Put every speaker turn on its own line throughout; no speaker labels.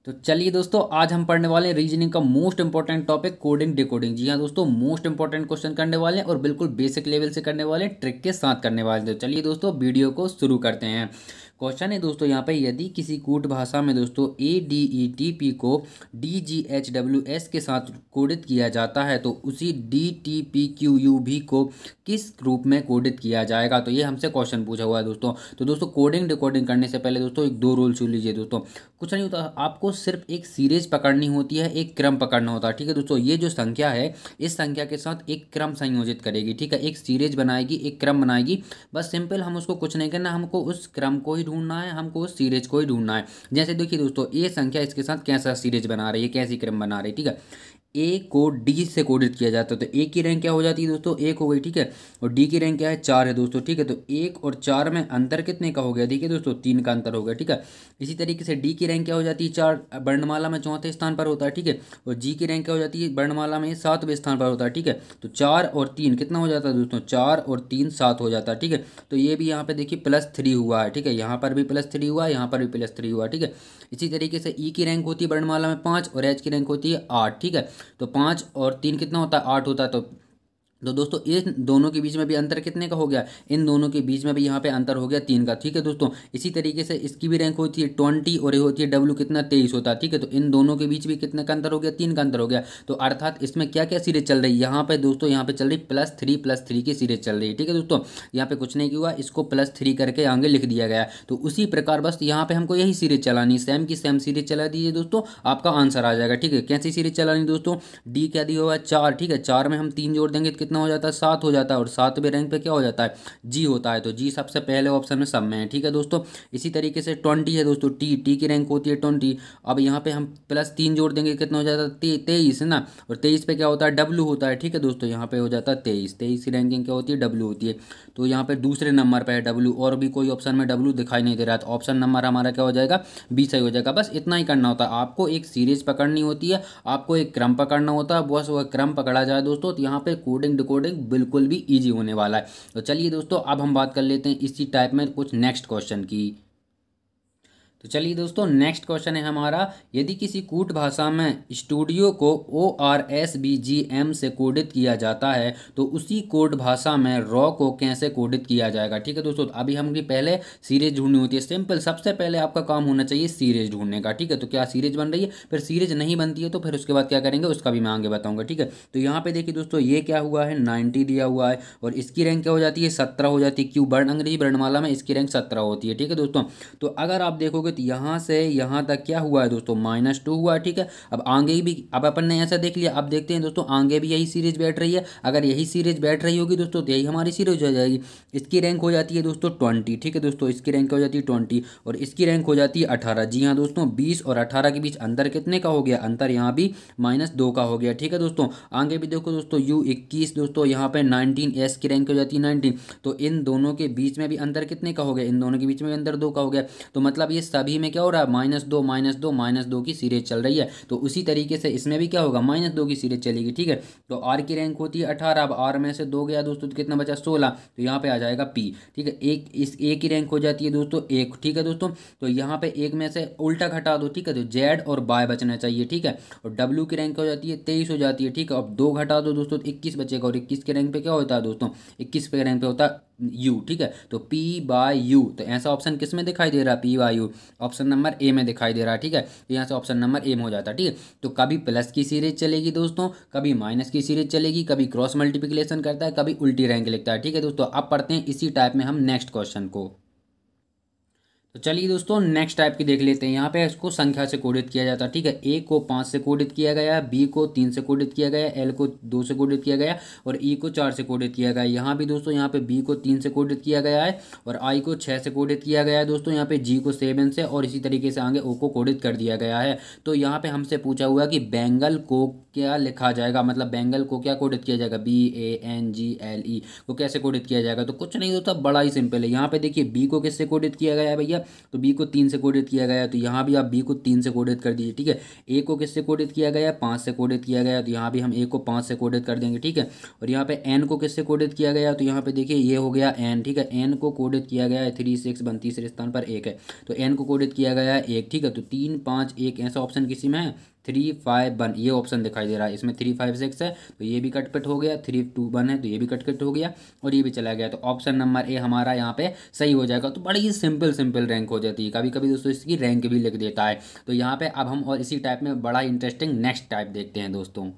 तो चलिए दोस्तों, आज हम पढ़ने वाले हैं रीजनिंग का most important topic coding decoding. जी हाँ दोस्तों, मोस्ट इंपॉर्टेंट क्वेश्चन करने वाले हैं और बिल्कुल बेसिक लेवल से करने वाले हैं, ट्रिक के साथ करने वाले हैं। तो चलिए दोस्तों, वीडियो को शुरू करते हैं। क्वेश्चन है दोस्तों यहाँ पे, यदि किसी कूट भाषा में दोस्तों ADETP को DGHWS के साथ कोडित किया जाता है तो उसी DTPQUV को किस रूप में कोडित किया जाएगा। तो ये हमसे क्वेश्चन पूछा हुआ है दोस्तों। तो दोस्तों, कोडिंग डिकोडिंग करने से पहले दोस्तों एक दो रूल सुन लीजिए दोस्तों। कुछ नहीं होता, आपको सिर्फ एक सीरीज पकड़नी होती है, एक क्रम पकड़ना होता है। ठीक है दोस्तों, ये जो संख्या है इस संख्या के साथ एक क्रम संयोजित करेगी। ठीक है, एक सीरीज बनाएगी, एक क्रम बनाएगी। बस सिंपल, हम उसको कुछ नहीं करना, हमको उस क्रम को ही ढूंढना है, हमको उस सीरीज को ही ढूंढना है। जैसे देखिए दोस्तों, ये संख्या इसके साथ कैसा सीरीज बना रही है, कैसी क्रम बना रही है। ठीक है, ए को डी से कोडित किया जाता है तो ए की रैंक क्या हो जाती है दोस्तों, एक हो गई। ठीक है, और डी की रैंक क्या है, चार है दोस्तों। ठीक है, तो एक और चार में अंतर कितने का हो गया, ठीक है दोस्तों, तीन का अंतर हो गया। ठीक है, इसी तरीके से डी की रैंक क्या हो जाती है, चार, वर्णमाला में चौथे स्थान पर होता है। ठीक है, और जी की रैंक क्या हो जाती है, वर्णमाला में सातवें स्थान पर होता है। ठीक है, तो चार और तीन कितना हो जाता है दोस्तों, चार और तीन सात हो जाता है। ठीक है, तो ये भी यहाँ पे देखिए +3 हुआ है। ठीक है, यहाँ पर भी +3 हुआ है, यहाँ पर भी +3 हुआ है। ठीक है, इसी तरीके से ई की रैंक होती है वर्णमाला में 5 और एच की रैंक होती है 8। ठीक है, तो 5 और 3 कितना होता है, 8 होता है। तो दोस्तों, इन दोनों के बीच में भी अंतर कितने का हो गया, इन दोनों के बीच में भी यहाँ पे अंतर हो गया 3 का। ठीक है दोस्तों, इसी तरीके से इसकी भी रैंक होती है 20 और ये होती है डब्ल्यू कितना 23 होता है। ठीक है, तो इन दोनों के बीच भी कितने का अंतर हो गया, 3 का अंतर हो गया। तो अर्थात इसमें क्या क्या सीरीज चल रही है यहाँ पे दोस्तों, यहाँ पे चल रही +3 की सीरीज चल रही है। ठीक है दोस्तों, यहाँ पे कुछ नहीं हुआ, इसको +3 करके आगे लिख दिया गया। तो उसी प्रकार बस यहाँ पे हमको यही सीरीज चलानी, सेम की सेम सीरीज चला दीजिए दोस्तों, आपका आंसर आ जाएगा। ठीक है, कैसी सीरीज चलानी दोस्तों, डी क्या दिया हुआ है, 4। ठीक है, 4 में हम 3 जोड़ देंगे तो कितना हो जाता है, 7 हो जाता है। और 7वें रैंक पे क्या हो जाता है, जी होता है। तो जी सबसे पहले ऑप्शन में सब में है। ठीक है दोस्तों, इसी तरीके से 20 है दोस्तों, टी टी की रैंक होती है 20। अब यहाँ पे हम +3 जोड़ देंगे कितना हो जाता है, 23 है ना। और 23 पे क्या होता है, डब्लू होता है। ठीक है दोस्तों, यहाँ पे हो जाता है 23 की रैंकिंग क्या होती है, डब्लू होती है। तो यहाँ पे दूसरे नंबर पे है डब्लू, और भी कोई ऑप्शन में डब्लू दिखाई नहीं दे रहा है, तो ऑप्शन नंबर हमारा क्या हो जाएगा, बी सही हो जाएगा। बस इतना ही करना होता है, आपको एक सीरीज पकड़नी होती है, आपको एक क्रम पकड़ना होता है। बस वह क्रम पकड़ा जाए दोस्तों, तो यहाँ पे कोडिंग डिकोडिंग बिल्कुल भी ईजी होने वाला है। तो चलिए दोस्तों, अब हम बात कर लेते हैं इसी टाइप में कुछ नेक्स्ट क्वेश्चन की। तो चलिए दोस्तों, नेक्स्ट क्वेश्चन है हमारा, यदि किसी कूट भाषा में स्टूडियो को ORSBGM से कोडित किया जाता है तो उसी कोड भाषा में रॉ को कैसे कोडित किया जाएगा। ठीक है दोस्तों, अभी हम पहले सीरीज ढूंढनी होती है। सिंपल, सबसे पहले आपका काम होना चाहिए सीरीज ढूंढने का। ठीक है, तो क्या सीरीज बन रही है, फिर सीरीज नहीं बनती है तो फिर उसके बाद क्या करेंगे उसका भी मैं आगे बताऊंगा। ठीक है, तो यहाँ पे देखिए दोस्तों, ये क्या हुआ है, 90 दिया हुआ है और इसकी रैंक क्या हो जाती है, 17 हो जाती है। क्यों, अंग्रेजी वर्णमाला में इसकी रैंक 17 होती है। ठीक है दोस्तों, तो अगर आप देखोगे तो यहाँ से यहाँ तक क्या हुआ है दोस्तों, -2 हुआ है। ठीक है, अब आगे भी, अब अपन ने ऐसा देख लिया, अब देखते हैं दोस्तों आगे भी यही सीरीज बैठ रही है। अगर यही सीरीज बैठ रही होगी दोस्तों तो यही हमारी सीरीज हो जाएगी। इसकी रैंक हो जाती है दोस्तों 20। ठीक है दोस्तों, इसकी रैंक हो जाती है 20 और इसकी रैंक हो जाती है 18। जी हाँ दोस्तों, 20 और 18 के बीच अंतर कितने का हो गया, अंतर यहाँ भी -2 का हो गया। ठीक है दोस्तों, आगे भी देखो दोस्तों, U21 दोस्तों, यहाँ पे 19, एस की रैंक हो जाती है 19। तो इन दोनों के बीच में भी अंतर कितने का हो गया, इन दोनों के बीच में भी अंतर 2 का हो गया। तो मतलब ये सभी में क्या हो रहा है, -2 -2 -2 की सीरीज चल रही है। तो उसी तरीके से इसमें भी क्या होगा, -2 की सीरीज चलेगी। ठीक है, तो आर की रैंक होती है 18। अब आर में से 2 गया दोस्तों तो कितना बचा, 16। तो यहाँ पे आ जाएगा पी। ठीक है, एक इस ए की रैंक हो जाती है दोस्तों 1। ठीक है दोस्तों, तो यहाँ पे एक में से उल्टा घटा दो। ठीक है, तो जेड और बाय बचना चाहिए। ठीक है, और डब्ल्यू की रैंक हो जाती है 23 हो जाती है। ठीक है, अब 2 घटा दो दोस्तों तो 21 बचेगा और 21 के रैंक पे क्या होता है दोस्तों, 21 पे रैंक पे होता है यू। ठीक है, तो P/U, तो ऐसा ऑप्शन किस में दिखाई दे रहा है, P/U ऑप्शन नंबर ए में दिखाई दे रहा है। ठीक है, तो यहाँ से ऑप्शन नंबर ए में हो जाता है। ठीक है, तो कभी प्लस की सीरीज चलेगी दोस्तों, कभी माइनस की सीरीज चलेगी, कभी क्रॉस मल्टीप्लिकेशन करता है, कभी उल्टी रैंक लिखता है। ठीक है दोस्तों, अब पढ़ते हैं इसी टाइप में हम नेक्स्ट क्वेश्चन को। तो चलिए दोस्तों, नेक्स्ट टाइप की देख लेते हैं। यहाँ पे इसको संख्या से कोडित किया जाता है। ठीक है, ए को 5 से कोडित किया गया, बी को 3 से कोडित किया गया, एल को 2 से कोडित किया गया और ई को 4 से कोडित किया गया। यहाँ भी दोस्तों, यहाँ पे बी को 3 से कोडित किया गया है और आई को 6 से कोडित किया गया है दोस्तों। यहाँ पे जी को 7 से और इसी तरीके से आगे ओ को कोडित कर दिया गया है। तो यहाँ पे हमसे पूछा हुआ कि बेंगल को क्या लिखा जाएगा, मतलब बेंगल को क्या कोडित किया जाएगा, BANGLE को कैसे कोडित किया जाएगा। तो कुछ नहीं दोस्तों, बड़ा ही सिंपल है। यहाँ पे देखिए बी को किससे कोडित किया गया है भैया, तो बी को 3 से कोडित किया गया है, तो यहाँ भी आप बी को 3 से कोडित कर दीजिए, ठीक है। ए को किससे कोडित किया गया है, 5 से कोडित किया गया है, तो यहाँ भी हम ए को 5 से कोडित कर देंगे, ठीक है। और यहाँ पे एन को किससे कोडित किया गया है, तो यहाँ पे देखिए ये हो गया एन, ठीक है। एन को कोडित किया गया है 3 6 1 तीसरे स्थान पर 1 है, तो एन को कोडित किया गया है 1, ठीक है। तो 3 5 1 ऐसा ऑप्शन किसी में है, 3 5 1 ये ऑप्शन दिखाई दे रहा है, इसमें 3 5 6 है, तो ये भी कटपिट हो गया, 3 2 1 है तो ये भी कटपिट हो गया, और ये भी चला गया, तो ऑप्शन नंबर ए हमारा यहाँ पे सही हो जाएगा। तो बड़ी ही सिंपल रैंक हो जाती है, कभी कभी दोस्तों इसकी रैंक भी लिख देता है। तो यहाँ पे अब हम और इसी टाइप में बड़ा इंटरेस्टिंग नेक्स्ट टाइप देखते हैं दोस्तों।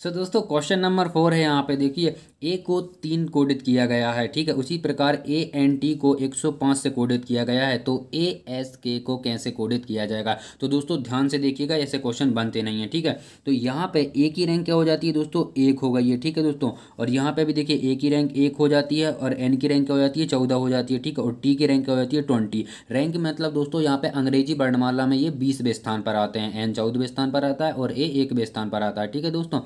दोस्तों क्वेश्चन नंबर 4 है, यहाँ पे देखिए ए को 3 कोडित किया गया है, ठीक है। उसी प्रकार ए एन टी को 105 से कोडित किया गया है, तो ए एस के को कैसे कोडित किया जाएगा। तो दोस्तों ध्यान से देखिएगा, ऐसे क्वेश्चन बनते नहीं है, ठीक है। तो यहाँ पे ए की रैंक क्या हो जाती है दोस्तों, 1 हो गई है, ठीक है दोस्तों। और यहाँ पे भी देखिए ए की रैंक 1 हो जाती है, और एन की रैंक क्या हो जाती है 14 हो जाती है, ठीक है। और टी की रैंक क्या हो जाती है 20। रैंक मतलब दोस्तों यहाँ पे अंग्रेजी वर्णमाला में ये 20वें स्थान पर आते हैं, एन 14वें स्थान पर आता है और ए 1वें स्थान पर आता है, ठीक है दोस्तों।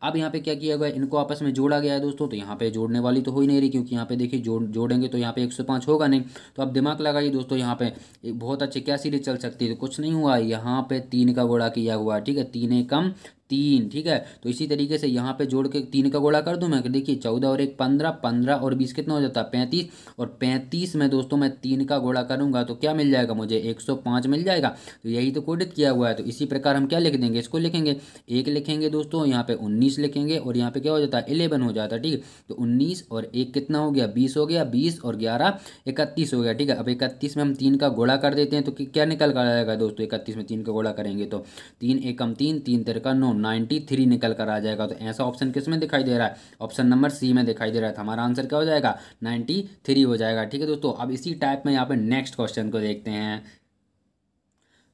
अब यहाँ पे क्या किया गया, इनको आपस में जोड़ा गया है दोस्तों, तो यहाँ पे जोड़ने वाली तो हो ही नहीं रही, क्योंकि यहाँ पे देखिए जोड़ेंगे तो यहाँ पे 105 होगा नहीं। तो आप दिमाग लगाइए दोस्तों, यहाँ पे एक बहुत अच्छी क्या सीरीज चल सकती है, तो कुछ नहीं हुआ, यहाँ पे 3 का गुणा किया हुआ, ठीक है, 3 एकम 3, ठीक है। तो इसी तरीके से यहाँ पे जोड़ के 3 का गुणा कर दूं मैं, देखिए 14 और 1 15, 15 और 20 कितना हो जाता है 35, और 35 में दोस्तों मैं 3 का गुणा करूंगा तो क्या मिल जाएगा मुझे, 105 मिल जाएगा। तो यही तो कोडित किया हुआ है। तो इसी प्रकार हम क्या लिख देंगे, इसको लिखेंगे 1 लिखेंगे दोस्तों, यहाँ पे 19 लिखेंगे, और यहाँ पे क्या हो जाता है 11 हो जाता है, ठीक है। तो 19 और 1 कितना हो गया 20 हो गया, 20 और 11 31 हो गया, ठीक है। अब 31 में हम 3 का गुणा कर देते हैं, तो क्या निकल कर आएगा दोस्तों, 31 में 3 का गुणा करेंगे तो 3 एकम 3, 3 तिरका 9, 93 निकल कर आ जाएगा। तो ऐसा ऑप्शन किस में दिखाई दे रहा है, ऑप्शन नंबर सी में दिखाई दे रहा है। तो हमारा आंसर क्या हो जाएगा 93 हो जाएगा, ठीक है दोस्तों। अब इसी टाइप में यहाँ पे नेक्स्ट क्वेश्चन को देखते हैं।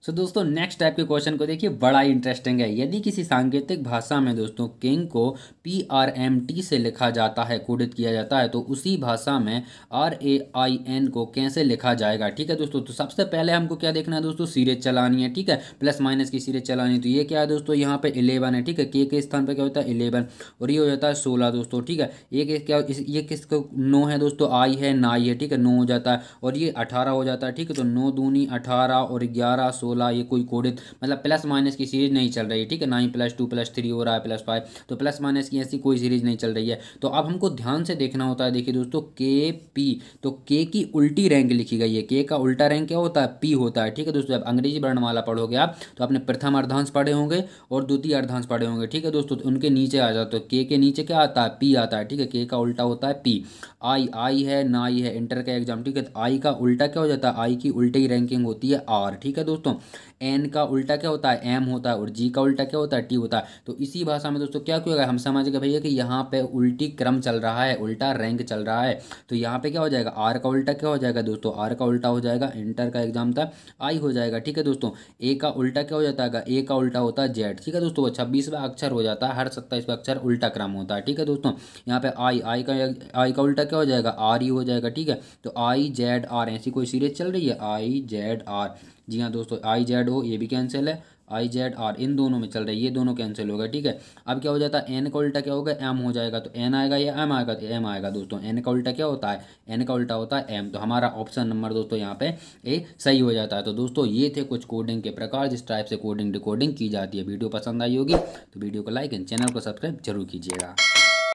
दोस्तों नेक्स्ट टाइप के क्वेश्चन को देखिए, बड़ा इंटरेस्टिंग है। यदि किसी सांकेतिक भाषा में दोस्तों किंग को PRMT से लिखा जाता है, कोडित किया जाता है, तो उसी भाषा में RAIN को कैसे लिखा जाएगा, ठीक है दोस्तों। तो सबसे पहले हमको क्या देखना है दोस्तों, सीरीज चलानी है, ठीक है, प्लस माइनस की सीरीज चलानी है। तो ये क्या है दोस्तों, यहाँ पे 11 है, ठीक है, के स्थान पर क्या होता है 11, और ये हो जाता है 16 दोस्तों, ठीक है। ये किसको 9 है दोस्तों, आई है नाई है, ठीक है, 9 हो जाता है, और ये 18 हो जाता है, ठीक है। तो 9 दूनी 18 और 11 16, ये कोई कोडित मतलब प्लस माइनस की सीरीज नहीं चल रही है, ठीक है, ना ही +2 +3 हो रहा है +5, तो प्लस माइनस की ऐसी कोई सीरीज नहीं चल रही है। तो अब हमको ध्यान से देखना होता है, देखिए दोस्तों KP, तो K की उल्टी रैंक लिखी गई है, K का उल्टा रैंक क्या होता है P होता है, ठीक है दोस्तों। जब अंग्रेजी वर्णमाला पढ़ोगे आप तो आपने प्रथम अर्धांश पढ़े होंगे और द्वितीय अर्धांश पढ़े होंगे, ठीक है दोस्तों। तो उनके नीचे आ जाते, तो K के नीचे क्या आता है P आता है, ठीक है, K का उल्टा होता है P। आई है नाई है, इंटर का एग्जाम, ठीक है, आई का उल्टा क्या हो जाता है, आई की उल्टी रैंकिंग होती है R, ठीक है दोस्तों। एन का उल्टा क्या होता है M होता है, और जी का उल्टा क्या होता है T होता है। तो इसी भाषा में दोस्तों क्या किया गया, हम समझ गए भैया कि यहाँ पे उल्टी क्रम चल रहा है, उल्टा रैंक चल रहा है। तो यहाँ पे क्या हो जाएगा, R का उल्टा क्या हो जाएगा दोस्तों, R का उल्टा हो जाएगा, इंटर का एग्जाम था I हो जाएगा, ठीक है दोस्तों। A का उल्टा क्या हो जाता है, A का उल्टा होता है Z, ठीक है दोस्तों। 26वां अक्षर हो जाता है, हर 27वां अक्षर उल्टा क्रम होता है, ठीक है दोस्तों। यहाँ पे आई का उल्टा क्या हो जाएगा RE हो जाएगा, ठीक है। तो IZR ऐसी कोई सीरीज चल रही है IZR, जी हाँ दोस्तों, IZO ये भी कैंसिल है, IZR इन दोनों में चल रही है, ये दोनों कैंसिल हो गए, ठीक है। अब क्या हो जाता है, N का उल्टा क्या होगा M हो जाएगा, तो N आएगा या M आएगा, तो M आएगा दोस्तों। N का उल्टा क्या होता है, N का उल्टा होता है M, तो हमारा ऑप्शन नंबर दोस्तों यहाँ पे ए सही हो जाता है। तो दोस्तों ये थे कुछ कोडिंग के प्रकार, जिस टाइप से कोडिंग डिकोडिंग की जाती है। वीडियो पसंद आई होगी तो वीडियो को लाइक एंड चैनल को सब्सक्राइब जरूर कीजिएगा।